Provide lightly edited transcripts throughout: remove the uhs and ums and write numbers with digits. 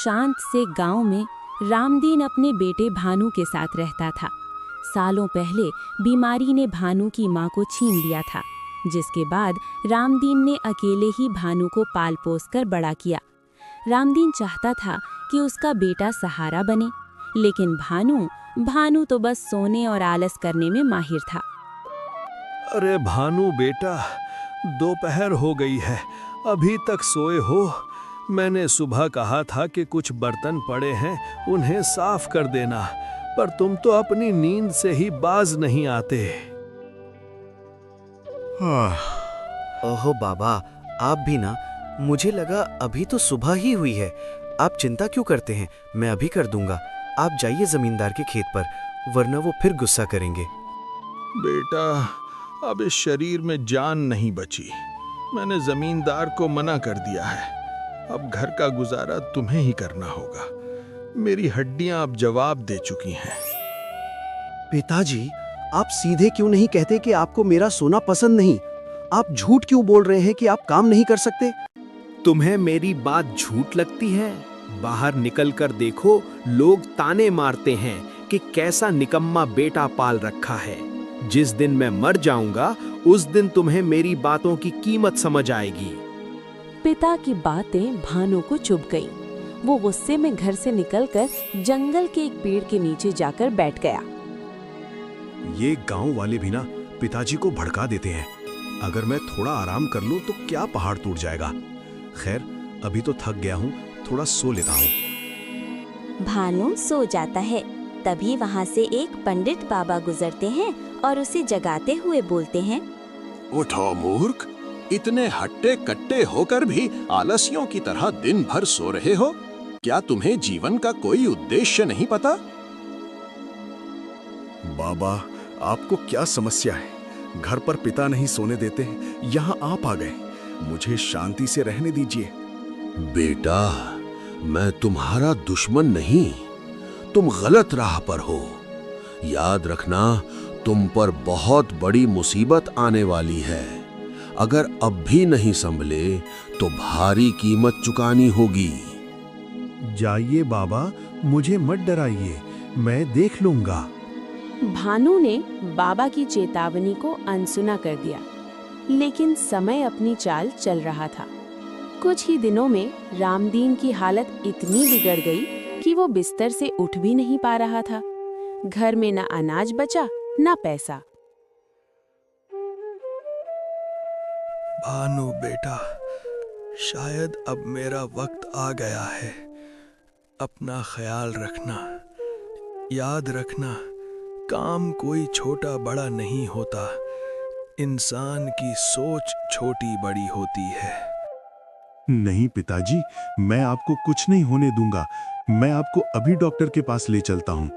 शांत से गांव में रामदीन अपने बेटे भानु के साथ रहता था। सालों पहले बीमारी ने भानु की मां को छीन लिया था, जिसके बाद रामदीन ने अकेले ही भानु को पाल पोस कर बड़ा किया। रामदीन चाहता था कि उसका बेटा सहारा बने, लेकिन भानु तो बस सोने और आलस करने में माहिर था। अरे भानु बेटा, दोपहर हो गई है, अभी तक सोए हो? मैंने सुबह कहा था कि कुछ बर्तन पड़े हैं, उन्हें साफ कर देना, पर तुम तो अपनी नींद से ही बाज नहीं आते। ओहो बाबा, आप भी ना। मुझे लगा अभी तो सुबह ही हुई है। आप चिंता क्यों करते हैं, मैं अभी कर दूंगा। आप जाइए जमींदार के खेत पर, वरना वो फिर गुस्सा करेंगे। बेटा, अब इस शरीर में जान नहीं बची। मैंने जमींदार को मना कर दिया है। अब घर का गुजारा तुम्हें ही करना होगा। मेरी हड्डियां अब जवाब दे चुकी हैं। पिताजी, आप सीधे क्यों नहीं कहते कि आपको मेरा सोना पसंद नहीं? आप झूठ क्यों बोल रहे हैं कि आप काम नहीं कर सकते? तुम्हें मेरी बात झूठ लगती है? बाहर निकल कर देखो, लोग ताने मारते हैं कि कैसा निकम्मा बेटा पाल रखा है। जिस दिन मैं मर जाऊंगा, उस दिन तुम्हें मेरी बातों की कीमत समझ आएगी। पिता की बातें भानु को चुभ गईं। वो गुस्से में घर से निकलकर जंगल के एक पेड़ के नीचे जाकर बैठ गया। ये गांव वाले भी ना पिताजी को भड़का देते हैं। अगर मैं थोड़ा आराम कर लूं तो क्या पहाड़ टूट जाएगा। खैर, अभी तो थक गया हूं, थोड़ा सो लेता हूं। भानु सो जाता है। तभी वहाँ से एक पंडित बाबा गुजरते हैं और उसे जगाते हुए बोलते हैं, उठो मूर्ख, इतने हट्टे कट्टे होकर भी आलसियों की तरह दिन भर सो रहे हो। क्या तुम्हें जीवन का कोई उद्देश्य नहीं पता? बाबा, आपको क्या समस्या है? घर पर पिता नहीं सोने देते, यहाँ आप आ गए। मुझे शांति से रहने दीजिए। बेटा, मैं तुम्हारा दुश्मन नहीं, तुम गलत राह पर हो। याद रखना, तुम पर बहुत बड़ी मुसीबत आने वाली है। अगर अब भी नहीं संभले तो भारी कीमत चुकानी होगी। जाइए बाबा, मुझे मत डराइए, मैं देख लूंगा। भानु ने बाबा की चेतावनी को अनसुना कर दिया, लेकिन समय अपनी चाल चल रहा था। कुछ ही दिनों में रामदीन की हालत इतनी बिगड़ गई कि वो बिस्तर से उठ भी नहीं पा रहा था। घर में न अनाज बचा न पैसा। भानु बेटा, शायद अब मेरा वक्त आ गया है। अपना ख्याल रखना। याद रखना, काम कोई छोटा बड़ा नहीं होता। इंसान की सोच छोटी बड़ी होती है। नहीं पिताजी, मैं आपको कुछ नहीं होने दूंगा। मैं आपको अभी डॉक्टर के पास ले चलता हूँ।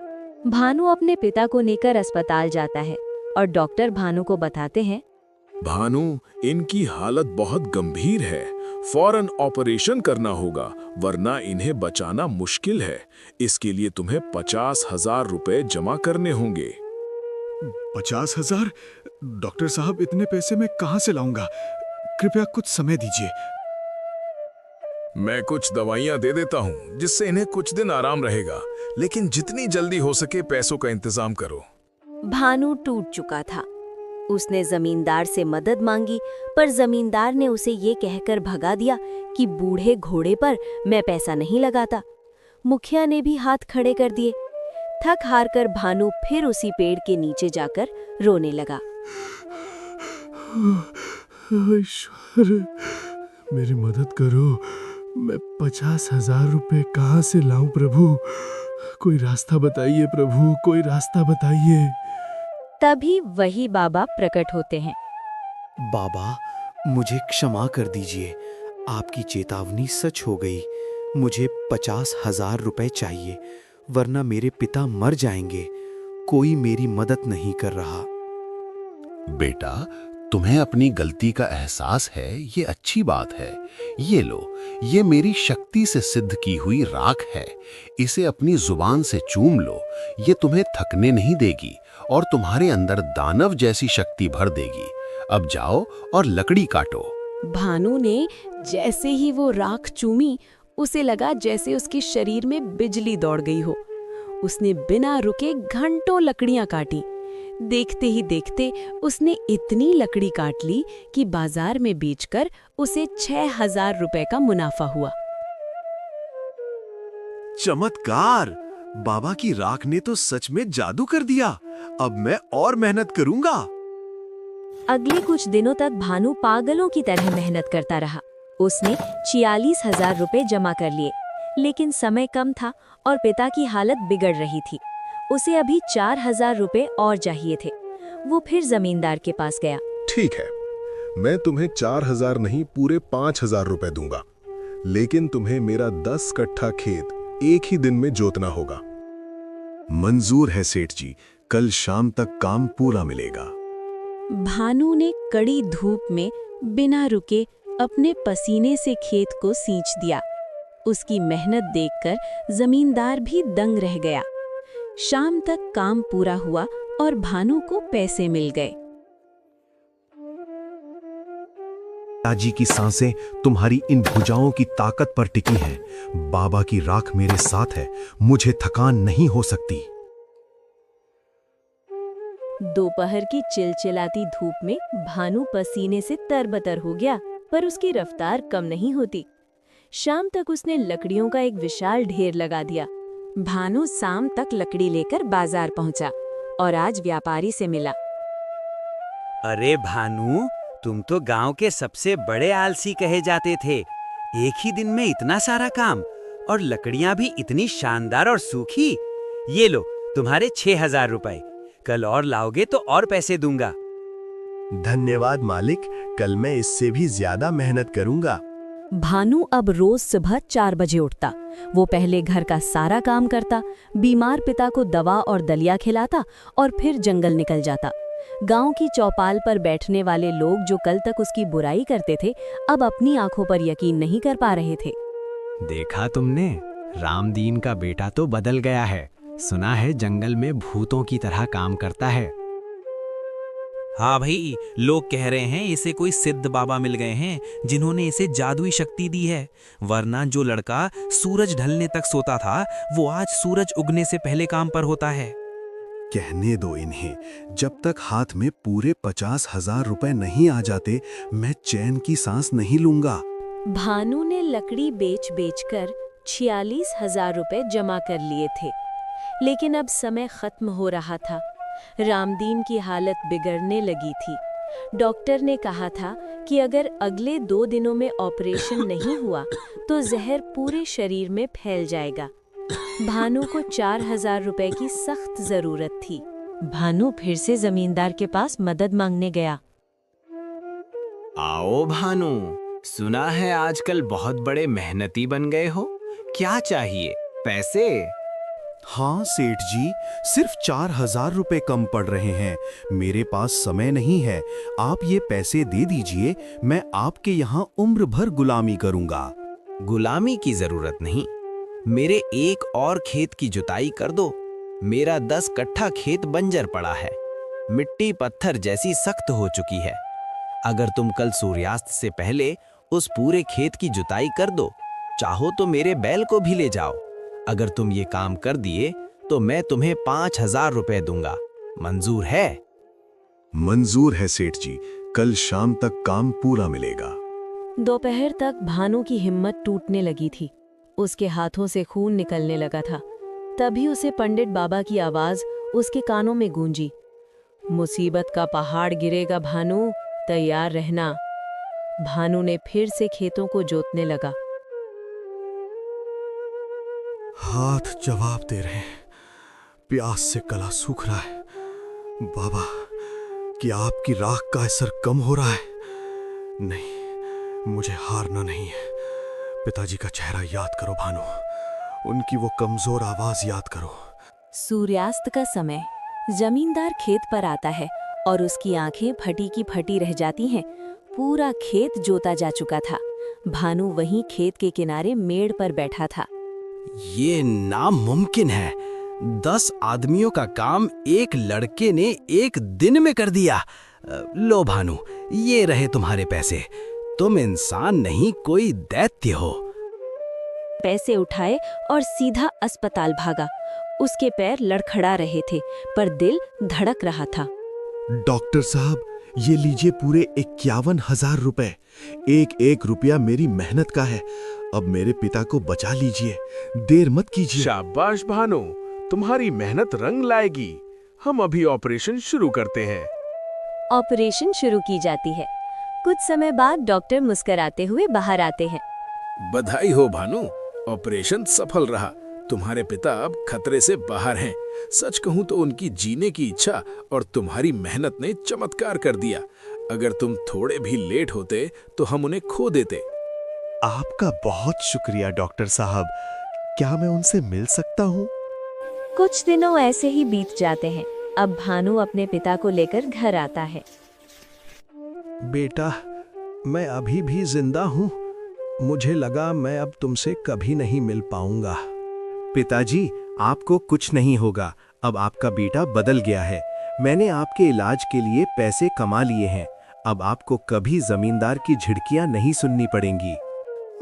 भानु अपने पिता को लेकर अस्पताल जाता है और डॉक्टर भानु को बताते हैं, भानु, इनकी हालत बहुत गंभीर है। फौरन ऑपरेशन करना होगा, वरना इन्हें बचाना मुश्किल है। इसके लिए तुम्हें 50,000 रुपए जमा करने होंगे। 50,000? डॉक्टर साहब, इतने पैसे मैं कहां से लाऊंगा? कृपया कुछ समय दीजिए। मैं कुछ दवाइयां दे देता हूं, जिससे इन्हें कुछ दिन आराम रहेगा, लेकिन जितनी जल्दी हो सके पैसों का इंतजाम करो। भानु टूट चुका था। उसने जमींदार से मदद मांगी, पर जमींदार ने उसे ये कहकर भगा दिया कि बूढ़े घोड़े पर मैं पैसा नहीं लगाता। मुखिया ने भी हाथ खड़े कर दिए। थक हार कर भानु फिर उसी पेड़ के नीचे जाकर रोने लगा। ईश्वर, मेरी मदद करो। मैं 50,000 रुपए कहाँ से लाऊं प्रभु? कोई रास्ता बताइए प्रभु, कोई रास्ता बताइए। तभी वही बाबा प्रकट होते हैं। बाबा, मुझे क्षमा कर दीजिए। आपकी चेतावनी सच हो गई। मुझे 50,000 रुपए चाहिए, वरना मेरे पिता मर जाएंगे। कोई मेरी मदद नहीं कर रहा। बेटा, तुम्हें अपनी गलती का एहसास है, ये अच्छी बात है। ये लो, ये मेरी शक्ति से सिद्ध की हुई राख है। इसे अपनी जुबान से चूम लो। ये तुम्हें थकने नहीं देगी और तुम्हारे अंदर दानव जैसी शक्ति भर देगी। अब जाओ और लकड़ी काटो। भानु ने जैसे ही वो राख चूमी, उसे लगा जैसे उसके शरीर में बिजली दौड़ गई हो। उसने बिना रुके घंटों लकड़ियां काटी। देखते ही देखते उसने इतनी लकड़ी काट ली कि बाजार में बेचकर उसे 6,000 रुपए का मुनाफा हुआ। चमत्कार! बाबा की राख ने तो सच में जादू कर दिया। अब मैं और मेहनत करूंगा। अगले कुछ दिनों तक भानु पागलों की तरह मेहनत करता रहा। उसने 46,000 रुपए जमा कर लिए, लेकिन समय कम था और पिता की हालत बिगड़ रही थी। उसे अभी 4,000 रुपए और चाहिए थे। वो फिर जमींदार के पास गया। ठीक है, मैं तुम्हें 4,000 नहीं पूरे 5,000 रुपए दूंगा, लेकिन तुम्हें मेरा 10 कट्ठा खेत एक ही दिन में जोतना होगा। मंजूर है सेठ जी, कल शाम तक काम पूरा मिलेगा। भानु ने कड़ी धूप में बिना रुके अपने पसीने से खेत को सींच दिया। उसकी मेहनत देखकर जमींदार भी दंग रह गया। शाम तक काम पूरा हुआ और भानु को पैसे मिल गए। पिताजी की सांसें तुम्हारी इन भुजाओं की ताकत पर टिकी हैं। बाबा की राख मेरे साथ है, मुझे थकान नहीं हो सकती। दोपहर की चिलचिलाती धूप में भानु पसीने से तरबतर हो गया, पर उसकी रफ्तार कम नहीं होती। शाम तक उसने लकड़ियों का एक विशाल ढेर लगा दिया। भानु शाम तक लकड़ी लेकर बाजार पहुंचा और आज व्यापारी से मिला। अरे भानु, तुम तो गांव के सबसे बड़े आलसी कहे जाते थे। एक ही दिन में इतना सारा काम, और लकड़ियां भी इतनी शानदार और सूखी। ये लो तुम्हारे 6,000 रुपए। कल और लाओगे तो और पैसे दूंगा। धन्यवाद मालिक, कल मैं इससे भी ज्यादा मेहनत करूंगा। भानु अब रोज सुबह 4 बजे उठता। वो पहले घर का सारा काम करता, बीमार पिता को दवा और दलिया खिलाता और फिर जंगल निकल जाता। गांव की चौपाल पर बैठने वाले लोग जो कल तक उसकी बुराई करते थे, अब अपनी आंखों पर यकीन नहीं कर पा रहे थे। देखा तुमने, रामदीन का बेटा तो बदल गया है। सुना है जंगल में भूतों की तरह काम करता है। हाँ भाई, लोग कह रहे हैं इसे कोई सिद्ध बाबा मिल गए हैं जिन्होंने इसे जादुई शक्ति दी है। वरना जो लड़का सूरज ढलने तक सोता था, वो आज सूरज उगने से पहले काम पर होता है। कहने दो इन्हें, जब तक हाथ में पूरे 50,000 रुपए नहीं आ जाते, मैं चैन की सांस नहीं लूंगा। भानु ने लकड़ी बेच बेचकर 46,000 रुपए जमा कर लिए थे, लेकिन अब समय खत्म हो रहा था। रामदीन की हालत बिगड़ने लगी थी। डॉक्टर ने कहा था कि अगर अगले 2 दिनों में ऑपरेशन नहीं हुआ तो जहर पूरे शरीर में फैल जाएगा। भानु को 4,000 रुपए की सख्त जरूरत थी। भानु फिर से जमींदार के पास मदद मांगने गया। आओ भानु, सुना है आजकल बहुत बड़े मेहनती बन गए हो। क्या चाहिए? पैसे? हाँ सेठ जी, सिर्फ 4,000 रुपए कम पड़ रहे हैं। मेरे पास समय नहीं है, आप ये पैसे दे दीजिए, मैं आपके यहाँ उम्र भर गुलामी करूँगा। गुलामी की जरूरत नहीं, मेरे एक और खेत की जुताई कर दो। मेरा 10 कट्ठा खेत बंजर पड़ा है, मिट्टी पत्थर जैसी सख्त हो चुकी है। अगर तुम कल सूर्यास्त से पहले उस पूरे खेत की जुताई कर दो, चाहो तो मेरे बैल को भी ले जाओ। अगर तुम ये काम कर दिए तो मैं तुम्हें 5,000 रुपए दूंगा। मंजूर है? मंजूर है सेठ जी, कल शाम तक काम पूरा मिलेगा। दोपहर तक भानु की हिम्मत टूटने लगी थी। उसके हाथों से खून निकलने लगा था। तभी उसे पंडित बाबा की आवाज उसके कानों में गूंजी। मुसीबत का पहाड़ गिरेगा भानु, तैयार रहना। भानु ने फिर से खेतों को जोतने लगा। हाथ जवाब दे रहे हैं, प्यास से गला सूख रहा है। बाबा, क्या आपकी राख का असर कम हो रहा है? नहीं, मुझे हारना नहीं है। पिताजी का चेहरा याद करो भानु, उनकी वो कमजोर आवाज याद करो। सूर्यास्त का समय जमींदार खेत पर आता है और उसकी आंखें फटी की फटी रह जाती हैं। पूरा खेत जोता जा चुका था। भानु वहीं खेत के किनारे मेड़ पर बैठा था। ये नामुमकिन है। 10 आदमियों का काम एक लड़के ने एक दिन में कर दिया। लो भानु, ये रहे तुम्हारे पैसे। तुम इंसान नहीं, कोई दैत्य हो। पैसे उठाए और सीधा अस्पताल भागा। उसके पैर लड़खड़ा रहे थे पर दिल धड़क रहा था। डॉक्टर साहब, ये लीजिए पूरे 51,000 रुपए। एक एक रुपया मेरी मेहनत का है। अब मेरे पिता को बचा लीजिए, देर मत कीजिए। शाबाश भानु, तुम्हारी मेहनत रंग लाएगी। हम अभी ऑपरेशन शुरू करते हैं। ऑपरेशन शुरू की जाती है। कुछ समय बाद डॉक्टर मुस्कुराते हुए बाहर आते हैं। बधाई हो भानु, ऑपरेशन सफल रहा। तुम्हारे पिता अब खतरे से बाहर हैं। सच कहूं तो उनकी जीने की इच्छा और तुम्हारी मेहनत ने चमत्कार कर दिया। अगर तुम थोड़े भी लेट होते तो हम उन्हें खो देते। आपका बहुत शुक्रिया डॉक्टर साहब। क्या मैं उनसे मिल सकता हूँ? कुछ दिनों ऐसे ही बीत जाते हैं। अब भानु अपने पिता को लेकर घर आता है। बेटा, मैं अभी भी जिंदा हूँ। मुझे लगा मैं अब तुमसे कभी नहीं मिल पाऊंगा। पिताजी, आपको कुछ नहीं होगा। अब आपका बेटा बदल गया है। मैंने आपके इलाज के लिए पैसे कमा लिए हैं। अब आपको कभी जमींदार की झिड़कियां नहीं सुननी पड़ेंगी।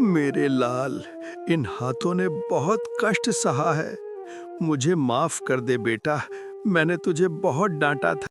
मेरे लाल, इन हाथों ने बहुत कष्ट सहा है। मुझे माफ कर दे बेटा, मैंने तुझे बहुत डांटा था।